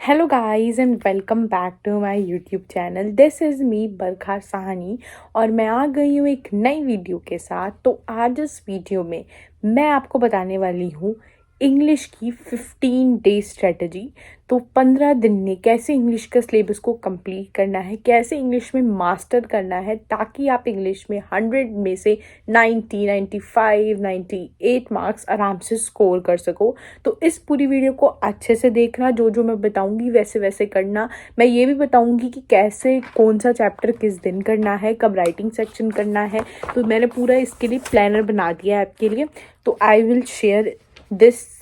Hello guys and welcome back to my YouTube channel. This is me Barkha Sahni और मैं आ गई हूँ एक नई वीडियो के साथ। तो आज इस वीडियो में मैं आपको बताने वाली हूँ इंग्लिश की 15 डे स्ट्रेटजी। तो 15 दिन में कैसे इंग्लिश का सिलेबस को कंप्लीट करना है, कैसे इंग्लिश में मास्टर करना है, ताकि आप इंग्लिश में 100 में से 90, 95, 98 मार्क्स आराम से स्कोर कर सको। तो इस पूरी वीडियो को अच्छे से देखना, जो जो मैं बताऊंगी वैसे वैसे करना। मैं ये भी बताऊंगी कि कैसे कौन सा चैप्टर किस दिन करना है, कब राइटिंग सेक्शन करना है। तो मैंने पूरा इसके लिए प्लानर बना दिया है आपके लिए। तो I will share this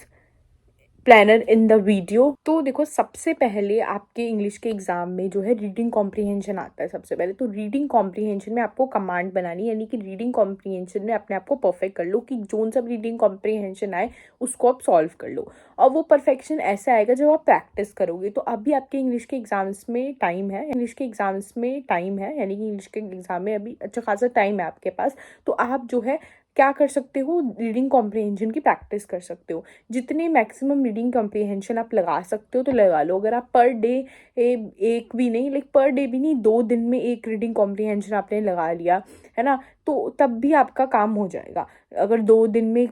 planner in the video. तो देखो, सबसे पहले आपके इंग्लिश के एग्जाम में जो है रीडिंग कॉम्प्रीहेंशन आता है। सबसे पहले तो रीडिंग कॉम्प्रीहेंशन में आपको कमांड बनानी, यानी कि रीडिंग कॉम्प्रीहेंशन में अपने आप को परफेक्ट कर लो कि जोन सा रीडिंग कॉम्प्रीहेंशन आए उसको आप सॉल्व कर लो। और वो परफेक्शन ऐसे आएगा जब आप प्रैक्टिस करोगे। तो अभी आपके इंग्लिश के एग्जाम्स में टाइम है, यानी कि इंग्लिश के एग्जाम में अभी अच्छा खासा टाइम है आपके पास। तो आप जो है क्या कर सकते हो, रीडिंग कॉम्प्रीहेंशन की प्रैक्टिस कर सकते हो। जितने मैक्सिमम रीडिंग कॉम्प्रीहेंशन आप लगा सकते हो तो लगा लो। अगर आप पर डे एक भी नहीं, लाइक पर डे भी नहीं, 2 दिन में एक रीडिंग कॉम्प्रीहेंशन आपने लगा लिया है ना, तो तब भी आपका काम हो जाएगा। अगर 2 दिन में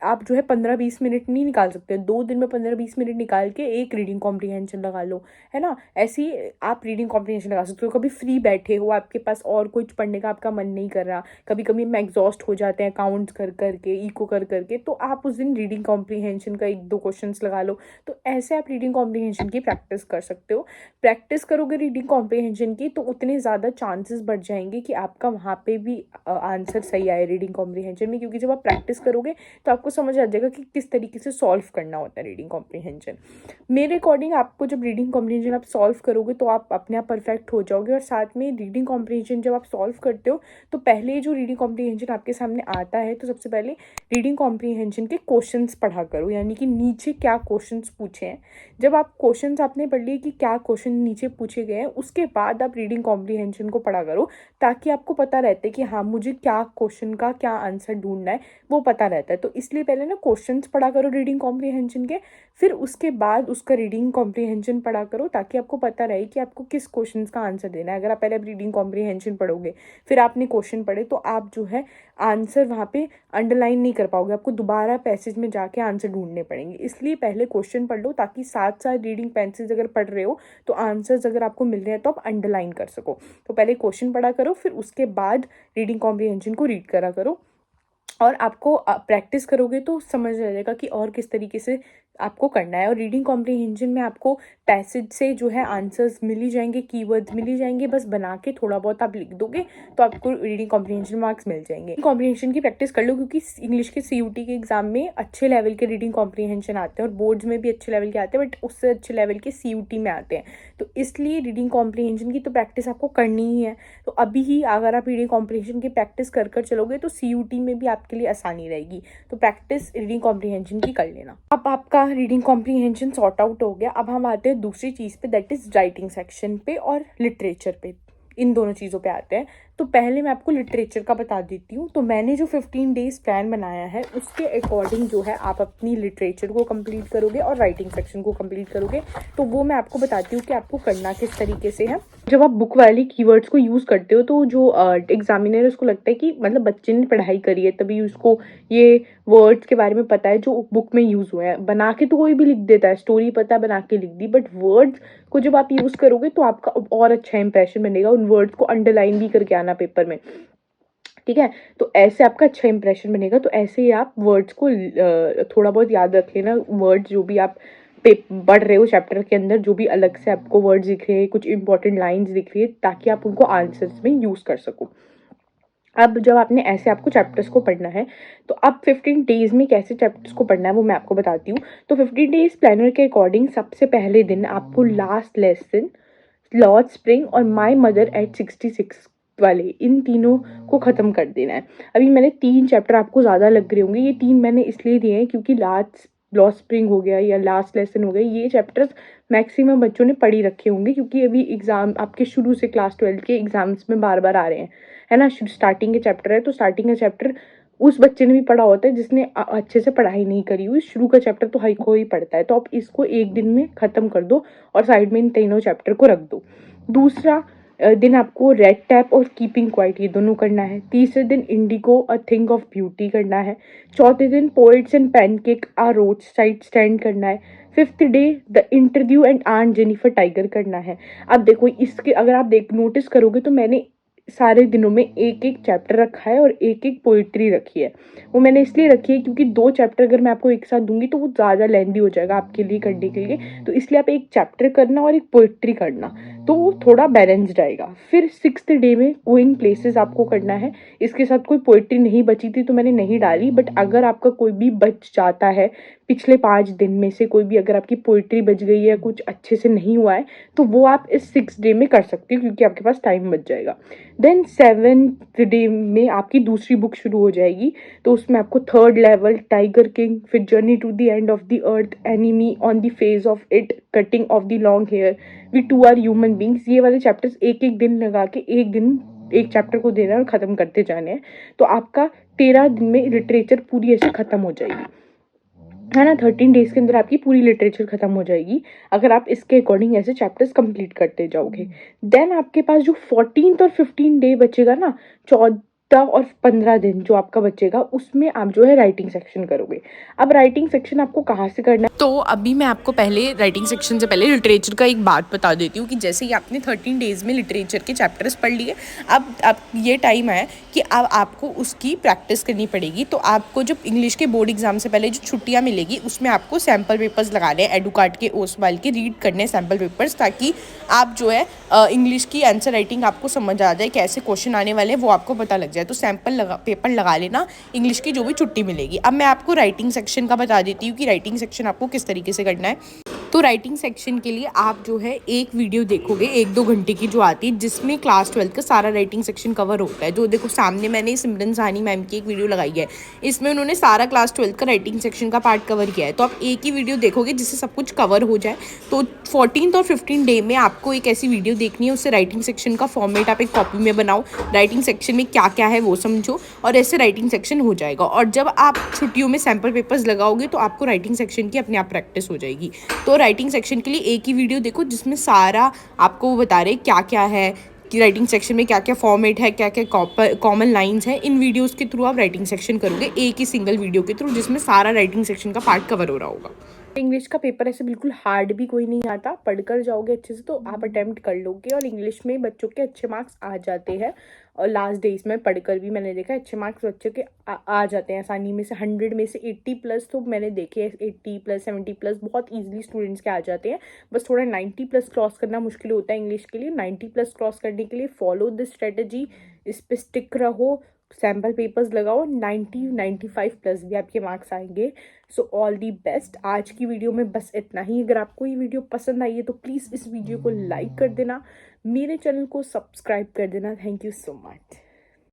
आप जो है 15-20 मिनट नहीं निकाल सकते, 2 दिन में 15-20 मिनट निकाल के एक रीडिंग कॉम्प्रीहेंशन लगा लो, है ना। ऐसे ही आप रीडिंग कॉम्प्रीहेंशन लगा सकते हो। कभी फ्री बैठे हो, आपके पास और कुछ पढ़ने का आपका मन नहीं कर रहा, कभी कभी हम एग्जॉस्ट हो जाते हैं काउंट्स कर करके, इको कर करके, तो आप उस दिन रीडिंग कॉम्प्रीहेंशन का 1-2 क्वेश्चंस लगा लो। तो ऐसे आप रीडिंग कॉम्प्रीहेंशन की प्रैक्टिस कर सकते हो। प्रैक्टिस करोगे रीडिंग कॉम्प्रीहेंशन की तो उतने ज़्यादा चांसेस बढ़ जाएंगे कि आपका वहाँ पे भी आंसर सही आए रीडिंग कॉम्प्रीहेंशन में, क्योंकि जब आप प्रैक्टिस करोगे तो आपको समझ आ जाएगा कि किस तरीके से सॉल्व करना होता है रीडिंग कॉम्प्रीहेंशन। मेरे अकॉर्डिंग आपको जब रीडिंग कॉम्प्रीहेंशन आप सॉल्व करोगे तो आप अपने आप परफेक्ट हो जाओगे। और साथ में रीडिंग कॉम्प्रीहेंशन जब आप सॉल्व करते हो तो पहले जो रीडिंग कॉम्प्रीहेंशन आपके सामने आता है, तो सबसे पहले रीडिंग कॉम्प्रीहेंशन के क्वेश्चंस पढ़ा करो, यानी कि नीचे क्या क्वेश्चंस पूछे हैं। जब आप क्वेश्चंस आपने पढ़ लिए कि क्या क्वेश्चन नीचे पूछे गए हैं, उसके बाद आप रीडिंग कॉम्प्रीहेंशन को पढ़ा करो, ताकि आपको पता रहता है कि हाँ, मुझे क्या क्वेश्चन का क्या आंसर ढूंढना है, वो पता रहता है। तो इसलिए पहले ना क्वेश्चंस पढ़ा करो रीडिंग कॉम्प्रीहेंशन के, फिर उसके बाद उसका रीडिंग कॉम्प्रीहेंशन पढ़ा करो, ताकि आपको पता रहे कि आपको किस क्वेश्चंस का आंसर देना है। अगर आप पहले रीडिंग कॉम्प्रीहेंशन पढ़ोगे फिर आपने क्वेश्चन पढ़े, तो आप जो है आंसर वहाँ पे अंडरलाइन नहीं कर पाओगे, आपको दोबारा पैसेज में जाके आंसर ढूंढने पड़ेंगे। इसलिए पहले क्वेश्चन पढ़ लो, ताकि साथ साथ रीडिंग पैसेज अगर पढ़ रहे हो तो आंसर्स अगर आपको मिल रहे हैं तो आप अंडरलाइन कर सको। तो पहले क्वेश्चन पढ़ा करो, फिर उसके बाद रीडिंग कॉम्प्रीहेंशन को रीड करा करो। और आपको प्रैक्टिस करोगे तो समझ आ जाएगा कि और किस तरीके से आपको करना है। और रीडिंग कॉम्प्रीहेंशन में आपको पैसेज से जो है आंसर्स मिल ही जाएंगे, कीवर्ड्स मिल ही जाएंगे, बस बना के थोड़ा बहुत आप लिख दोगे तो आपको रीडिंग कॉम्प्रीहेंशन मार्क्स मिल जाएंगे। कॉम्प्रीहेंशन की प्रैक्टिस कर लो, क्योंकि इंग्लिश के सीयूटी के एग्जाम में अच्छे लेवल के रीडिंग कॉम्प्रीहेंशन आते हैं और बोर्ड्स में भी अच्छे लेवल के आते हैं, बट उससे अच्छे लेवल के सीयूटी में आते हैं। तो इसलिए रीडिंग कॉम्प्रीहेंशन की तो प्रैक्टिस आपको करनी ही है। तो अभी ही अगर आप रीडिंग कॉम्प्रीहेंशन की प्रैक्टिस कर कर चलोगे तो सीयूटी में भी आपके लिए आसानी रहेगी। तो प्रैक्टिस रीडिंग कॉम्प्रीहेंशन की कर लेना। अब आपका रीडिंग कॉम्प्रीहेंशन सॉर्ट आउट हो गया। अब हम आते हैं दूसरी चीज़ पे, दैट इज़ राइटिंग सेक्शन पे और लिटरेचर पे। इन दोनों चीज़ों पे आते हैं। तो पहले मैं आपको लिटरेचर का बता देती हूँ। तो मैंने जो 15 डेज प्लान बनाया है उसके अकॉर्डिंग जो है आप अपनी लिटरेचर को कंप्लीट करोगे और राइटिंग सेक्शन को कंप्लीट करोगे। तो वो मैं आपको बताती हूँ कि आपको करना किस तरीके से है। जब आप बुक वाली कीवर्ड्स को यूज़ करते हो तो जो एग्जामिनर है उसको लगता है कि मतलब बच्चे ने पढ़ाई करी है, तभी उसको ये वर्ड्स के बारे में पता है जो बुक में यूज़ हुए हैं। बना के तो कोई भी लिख देता है, स्टोरी पता है बना के लिख दी, बट वर्ड्स को जब आप यूज़ करोगे तो आपका और अच्छा इंप्रेशन बनेगा। उन वर्ड्स को अंडरलाइन भी करके आना पेपर में, ठीक है। तो ऐसे आपका अच्छा इंप्रेशन बनेगा। तो ऐसे ही आप वर्ड्स को थोड़ा बहुत याद रख लेना। वर्ड्स जो भी आप पढ़ रहे हो चैप्टर के अंदर, जो भी अलग से आपको वर्ड्स दिख रहे हैं, कुछ इंपॉर्टेंट लाइंस दिख रही है, ताकि आप उनको आंसर्स में यूज़ कर सको। अब जब आपने ऐसे आपको चैप्टर्स को पढ़ना है, तो अब 15 डेज में कैसे चैप्टर्स को पढ़ना है वो मैं आपको बताती हूँ। तो 15 डेज प्लानर के अकॉर्डिंग सबसे पहले दिन आपको लास्ट लेसन, लॉर्ड स्प्रिंग और माई मदर एट 66 वाले, इन तीनों को ख़त्म कर देना है। अभी मैंने 3 चैप्टर आपको ज़्यादा लग रहे होंगे, ये 3 मैंने इसलिए दिए हैं क्योंकि लॉ स्प्रिंग हो गया या लास्ट लेसन हो गया, ये चैप्टर्स मैक्सिमम बच्चों ने पढ़ी रखे होंगे, क्योंकि अभी एग्ज़ाम आपके शुरू से क्लास 12 के एग्ज़ाम्स में बार बार आ रहे हैं, है ना। स्टार्टिंग के चैप्टर है तो स्टार्टिंग का चैप्टर उस बच्चे ने भी पढ़ा होता है जिसने अच्छे से पढ़ाई नहीं करी हुई, शुरू का चैप्टर तो हर कोई पढ़ता है, तो आप इसको एक दिन में ख़त्म कर दो और साइड में इन तीनों चैप्टर को रख दो। दूसरा दिन आपको रेड टैप और कीपिंग क्वाइट ये दोनों करना है। तीसरे दिन indigo a thing of beauty करना है। चौथे दिन poets and pancakes a roadside stand करना है। Fifth day the interview and aunt Jennifer tiger करना है। अब देखो इसके अगर आप नोटिस करोगे तो मैंने सारे दिनों में एक एक चैप्टर रखा है और एक एक पोइट्री रखी है। वो मैंने इसलिए रखी है क्योंकि 2 चैप्टर अगर मैं आपको एक साथ दूंगी तो वो ज़्यादा लेंदी हो जाएगा आपके लिए करने के लिए, तो इसलिए आप एक चैप्टर करना और एक पोइट्री करना, तो वो थोड़ा बैलेंस्ड रहेगा। फिर 6th डे में गोइंग प्लेसेस आपको करना है। इसके साथ कोई पोइट्री नहीं बची थी तो मैंने नहीं डाली, बट अगर आपका कोई भी बच जाता है पिछले 5 दिन में से, कोई भी अगर आपकी पोइट्री बच गई है, कुछ अच्छे से नहीं हुआ है, तो वो आप इस 6 डे में कर सकते हो क्योंकि आपके पास टाइम बच जाएगा। देन 7th डे में आपकी दूसरी बुक शुरू हो जाएगी, तो उसमें आपको 3rd लेवल टाइगर किंग, फिर journey to the end of the earth, enemy on the face of it, cutting of the long hair, we too are human beings, ये वाले चैप्टर्स एक एक दिन लगा के एक दिन एक चैप्टर को देना और ख़त्म करते जाने हैं। तो आपका 13 दिन में लिटरेचर पूरी ऐसे ख़त्म हो जाएगी, है ना। 13 डेज के अंदर आपकी पूरी लिटरेचर खत्म हो जाएगी अगर आप इसके अकॉर्डिंग ऐसे चैप्टर्स कंप्लीट करते जाओगे। देन आपके पास जो 14th और 15 डे बचेगा ना, 14 और 15 दिन जो आपका बचेगा, उसमें आप जो है राइटिंग सेक्शन करोगे। अब राइटिंग सेक्शन आपको कहाँ से करना है, तो अभी मैं आपको पहले राइटिंग सेक्शन से पहले लिटरेचर का एक बात बता देती हूँ कि जैसे ही आपने 13 डेज़ में लिटरेचर के चैप्टर्स पढ़ लिए, अब ये टाइम है कि अब आपको उसकी प्रैक्टिस करनी पड़ेगी। तो आपको जब इंग्लिश के बोर्ड एग्जाम से पहले जो छुट्टियाँ मिलेगी उसमें आपको सैम्पल पेपर्स लगाने हैं, एडुकार्ड के ओसवाल के रीड करने सैम्पल पेपर्स, ताकि आप जो है इंग्लिश की आंसर राइटिंग आपको समझ आ जाए, कैसे क्वेश्चन आने वाले हैं वो आपको पता लग जाए। तो सैम्पल पेपर लगा लेना इंग्लिश की जो भी छुट्टी मिलेगी। अब मैं आपको राइटिंग सेक्शन का बता देती हूँ कि राइटिंग सेक्शन आपको किस तरीके से करना है। तो राइटिंग सेक्शन के लिए आप जो है एक वीडियो देखोगे 1-2 घंटे की जो आती है, जिसमें क्लास 12 का सारा राइटिंग सेक्शन कवर होता है। जो देखो सामने मैंने सिमरन साहनी मैम की एक वीडियो लगाई है, इसमें उन्होंने सारा क्लास 12 का राइटिंग सेक्शन का पार्ट कवर किया है। तो आप एक ही वीडियो देखोगे जिससे सब कुछ कवर हो जाए। तो 14th और 15 डे में आपको एक ऐसी वीडियो देखनी है, उससे राइटिंग सेक्शन का फॉर्मेट आप एक कॉपी में बनाओ, राइटिंग सेक्शन में क्या क्या है वो समझो, और ऐसे राइटिंग सेक्शन हो जाएगा। और जब आप छुट्टियों में सैम्पल पेपर्स लगाओगे तो आपको राइटिंग सेक्शन की अपने आप प्रैक्टिस हो जाएगी। तो राइटिंग सेक्शन के लिए एक ही वीडियो देखो जिसमें सारा आपको वो बता रहे क्या क्या है कि राइटिंग सेक्शन में क्या क्या फॉर्मेट है, क्या क्या कॉमन लाइंस है। इन वीडियोस के थ्रू आप राइटिंग सेक्शन करोगे एक ही सिंगल वीडियो के थ्रू, जिसमें सारा राइटिंग सेक्शन का पार्ट कवर हो रहा होगा। इंग्लिश का पेपर ऐसे बिल्कुल हार्ड भी कोई नहीं आता, पढ़कर जाओगे अच्छे से तो आप अटेम्प्ट कर लोगे, और इंग्लिश में बच्चों के अच्छे मार्क्स आ जाते हैं। और लास्ट डेज में पढ़कर भी मैंने देखा अच्छे मार्क्स बच्चों के आ जाते हैं आसानी में से। 100 में से 80 प्लस तो मैंने देखे हैं, 80 प्लस 70 प्लस बहुत ईजिली स्टूडेंट्स के आ जाते हैं। बस थोड़ा 90 प्लस क्रॉस करना मुश्किल होता है इंग्लिश के लिए। 90 प्लस क्रॉस करने के लिए फॉलो दिस स्ट्रेटजी, इस पर स्टिक रहो, सैम्पल पेपर्स लगाओ, 90-95 प्लस भी आपके मार्क्स आएंगे। So all the best. आज की वीडियो में बस इतना ही। अगर आपको ये वीडियो पसंद आई है तो प्लीज़ इस वीडियो को लाइक कर देना, मेरे चैनल को सब्सक्राइब कर देना। Thank you so much.